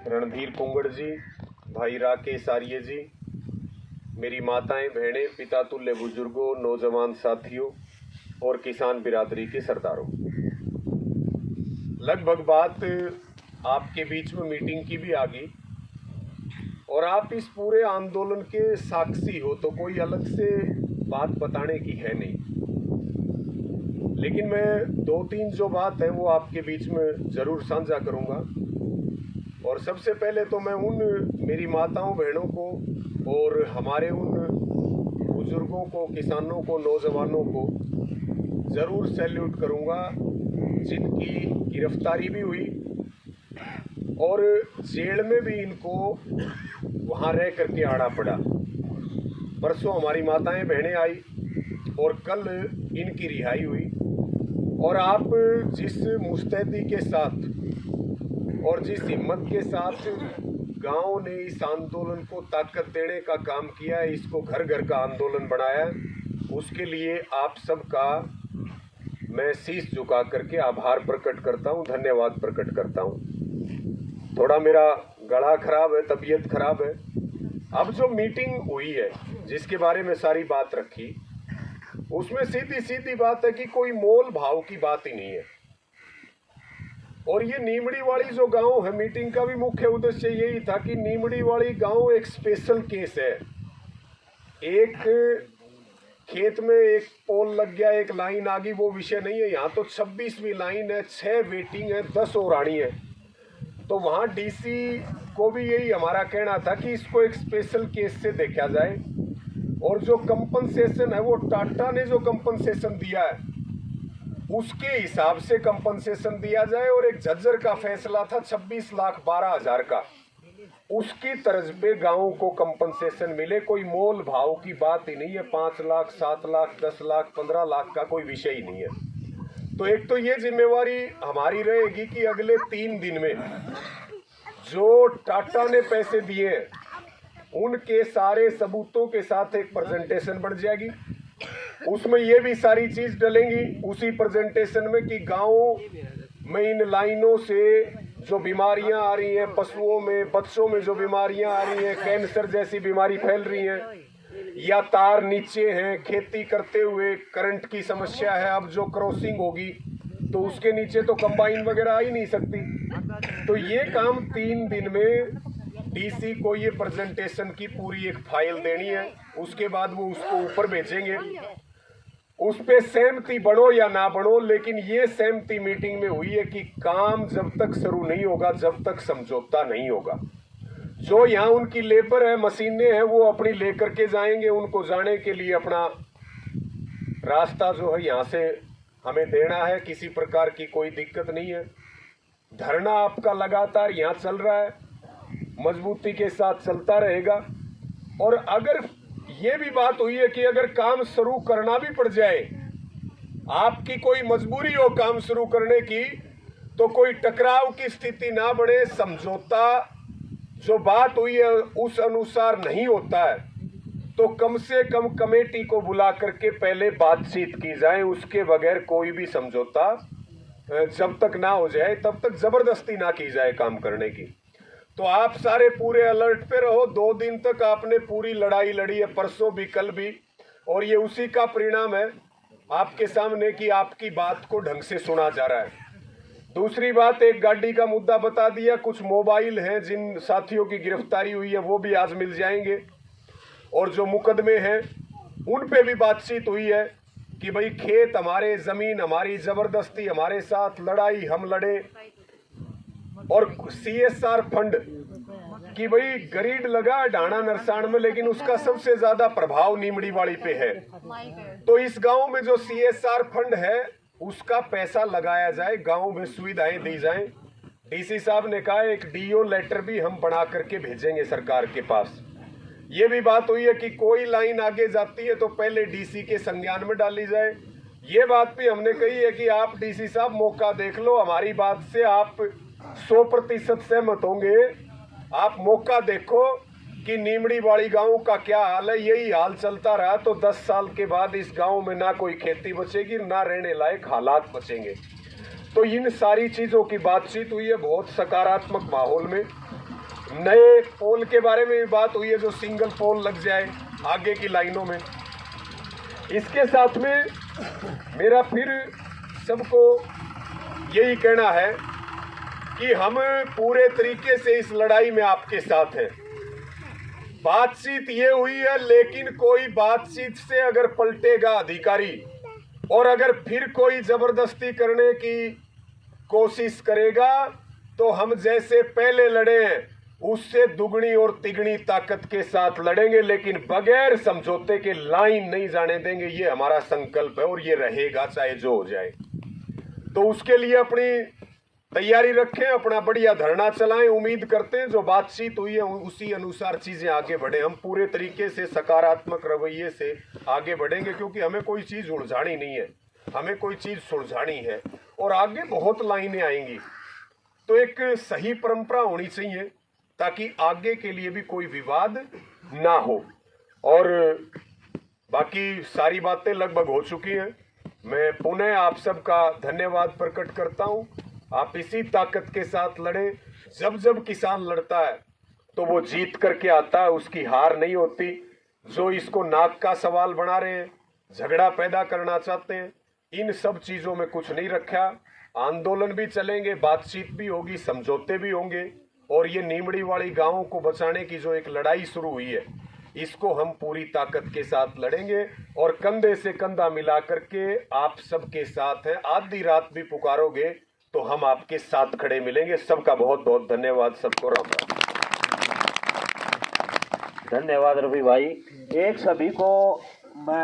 रणधीर कुंगड़ जी, भाई राकेश आर्य जी, मेरी माताएं बहनें, पिता तुल्य बुजुर्गों, नौजवान साथियों और किसान बिरादरी के सरदारों, लगभग बात आपके बीच में मीटिंग की भी आ गई और आप इस पूरे आंदोलन के साक्षी हो, तो कोई अलग से बात बताने की है नहीं। लेकिन मैं 2-3 जो बात है वो आपके बीच में ज़रूर साझा करूंगा। और सबसे पहले तो मैं उन मेरी माताओं बहनों को और हमारे उन बुजुर्गों को, किसानों को, नौजवानों को ज़रूर सैल्यूट करूंगा जिनकी गिरफ्तारी भी हुई और जेल में भी इनको वहाँ रह करके आना पड़ा। परसों हमारी माताएं बहनें आई और कल इनकी रिहाई हुई। और आप जिस मुस्तैदी के साथ और जिस हिम्मत के साथ गांव ने इस आंदोलन को ताकत देने का काम किया है, इसको घर घर का आंदोलन बनाया, उसके लिए आप सबका मैं शीश झुका करके आभार प्रकट करता हूं, धन्यवाद प्रकट करता हूं। थोड़ा मेरा गला खराब है, तबीयत खराब है। अब जो मीटिंग हुई है जिसके बारे में सारी बात रखी, उसमें सीधी सीधी बात है कि कोई मोल भाव की बात ही नहीं है। और ये नीमड़ी वाली जो गांव है, मीटिंग का भी मुख्य उद्देश्य यही था कि नीमड़ी वाली गांव एक स्पेशल केस है। एक खेत में एक पोल लग गया, एक लाइन आ गई, वो विषय नहीं है। यहाँ तो 26वीं लाइन है, 6 वेटिंग है, 10 और आनी है। तो वहाँ डीसी को भी यही हमारा कहना था कि इसको एक स्पेशल केस से देखा जाए और जो कंपनसेशन है वो टाटा ने जो कंपनसेशन दिया है उसके हिसाब से कंपनसेशन दिया जाए। और एक झज्जर का फैसला था 26,12,000 का, उसकी तर्ज पे गांवों को कंपनसेशन मिले। कोई मोल भाव की बात ही नहीं है। 5 लाख, 7 लाख, 10 लाख, 15 लाख का कोई विषय ही नहीं है। तो एक तो ये जिम्मेवारी हमारी रहेगी कि अगले 3 दिन में जो टाटा ने पैसे दिए उनके सारे सबूतों के साथ एक प्रेजेंटेशन बन जाएगी। उसमें ये भी सारी चीज डलेंगी उसी प्रेजेंटेशन में कि गाँव में इन लाइनों से जो बीमारियां आ रही हैं, पशुओं में, बच्चों में जो बीमारियां आ रही हैं, कैंसर जैसी बीमारी फैल रही हैं, या तार नीचे हैं, खेती करते हुए करंट की समस्या है। अब जो क्रॉसिंग होगी तो उसके नीचे तो कंबाइन वगैरह आ ही नहीं सकती। तो ये काम 3 दिन में डीसी को ये प्रेजेंटेशन की पूरी एक फाइल देनी है। उसके बाद वो उसको ऊपर भेजेंगे। उस पे सहमति बढ़ो या ना बढ़ो, लेकिन ये सहमति मीटिंग में हुई है कि काम जब तक शुरू नहीं होगा, जब तक समझौता नहीं होगा। जो यहाँ उनकी लेबर है, मशीनें हैं, वो अपनी लेकर के जाएंगे। उनको जाने के लिए अपना रास्ता जो है यहाँ से हमें देना है। किसी प्रकार की कोई दिक्कत नहीं है। धरना आपका लगातार यहाँ चल रहा है, मजबूती के साथ चलता रहेगा। और अगर ये भी बात हुई है कि अगर काम शुरू करना भी पड़ जाए, आपकी कोई मजबूरी हो काम शुरू करने की, तो कोई टकराव की स्थिति ना बढ़े, समझौता जो बात हुई है उस अनुसार नहीं होता है, तो कम से कम कमेटी को बुला करके पहले बातचीत की जाए। उसके बगैर कोई भी समझौता जब तक ना हो जाए तब तक जबरदस्ती ना की जाए काम करने की। तो आप सारे पूरे अलर्ट पे रहो। 2 दिन तक आपने पूरी लड़ाई लड़ी है, परसों भी, कल भी, और ये उसी का परिणाम है आपके सामने कि आपकी बात को ढंग से सुना जा रहा है। दूसरी बात, एक गाड़ी का मुद्दा बता दिया। कुछ मोबाइल हैं जिन साथियों की गिरफ्तारी हुई है वो भी आज मिल जाएंगे। और जो मुकदमे हैं उन पे भी बातचीत हुई है कि भाई खेत हमारे, जमीन हमारी, जबरदस्ती हमारे साथ लड़ाई, हम लड़े। और CSR फंड कि भाई गरीड लगा ढाणा नरसाण में, लेकिन उसका सबसे ज्यादा प्रभाव नीमड़ी वाली पे है। तो इस गांव में जो CSR फंड है उसका पैसा लगाया जाए, गांव में सुविधाएं दी जाएं। डीसी साहब ने कहा एक DO लेटर भी हम बना करके भेजेंगे सरकार के पास। ये भी बात हुई है कि कोई लाइन आगे जाती है तो पहले डीसी के संज्ञान में डाली जाए। ये बात भी हमने कही है कि आप डीसी साहब मौका देख लो, हमारी बात से आप 100% सहमत होंगे। आप मौका देखो कि नीमड़ी वाली गांव का क्या हाल है। यही हाल चलता रहा तो 10 साल के बाद इस गांव में ना कोई खेती बचेगी, ना रहने लायक हालात बचेंगे। तो इन सारी चीज़ों की बातचीत हुई है बहुत सकारात्मक माहौल में। नए पोल के बारे में भी बात हुई है, जो सिंगल पोल लग जाए आगे की लाइनों में। इसके साथ में मेरा फिर सबको यही कहना है कि हम पूरे तरीके से इस लड़ाई में आपके साथ हैं। बातचीत ये हुई है, लेकिन कोई बातचीत से अगर पलटेगा अधिकारी और अगर फिर कोई जबरदस्ती करने की कोशिश करेगा तो हम जैसे पहले लड़े हैं उससे दुगनी और तिगनी ताकत के साथ लड़ेंगे, लेकिन बगैर समझौते के लाइन नहीं जाने देंगे। ये हमारा संकल्प है और ये रहेगा चाहे जो हो जाए। तो उसके लिए अपनी तैयारी रखें, अपना बढ़िया धरना चलाएं। उम्मीद करते हैं जो बातचीत हुई है उसी अनुसार चीजें आगे बढ़े। हम पूरे तरीके से सकारात्मक रवैये से आगे बढ़ेंगे, क्योंकि हमें कोई चीज उलझानी नहीं है, हमें कोई चीज सुलझानी है और आगे बहुत लाइनें आएंगी। तो एक सही परंपरा होनी चाहिए ताकि आगे के लिए भी कोई विवाद ना हो। और बाकी सारी बातें लगभग हो चुकी हैं। मैं पुनः आप सबका धन्यवाद प्रकट करता हूं। आप इसी ताकत के साथ लड़ें। जब जब किसान लड़ता है तो वो जीत करके आता है, उसकी हार नहीं होती। जो इसको नाक का सवाल बना रहे हैं, झगड़ा पैदा करना चाहते हैं, इन सब चीजों में कुछ नहीं रखा। आंदोलन भी चलेंगे, बातचीत भी होगी, समझौते भी होंगे और ये नीमड़ी वाली गांवों को बचाने की जो एक लड़ाई शुरू हुई है, इसको हम पूरी ताकत के साथ लड़ेंगे और कंधे से कंधा मिला करके आप सबके साथ हैं। आधी रात भी पुकारोगे तो हम आपके साथ खड़े मिलेंगे। सबका बहुत बहुत धन्यवाद। सबको राम राम। धन्यवाद रवि भाई। एक सभी को मैं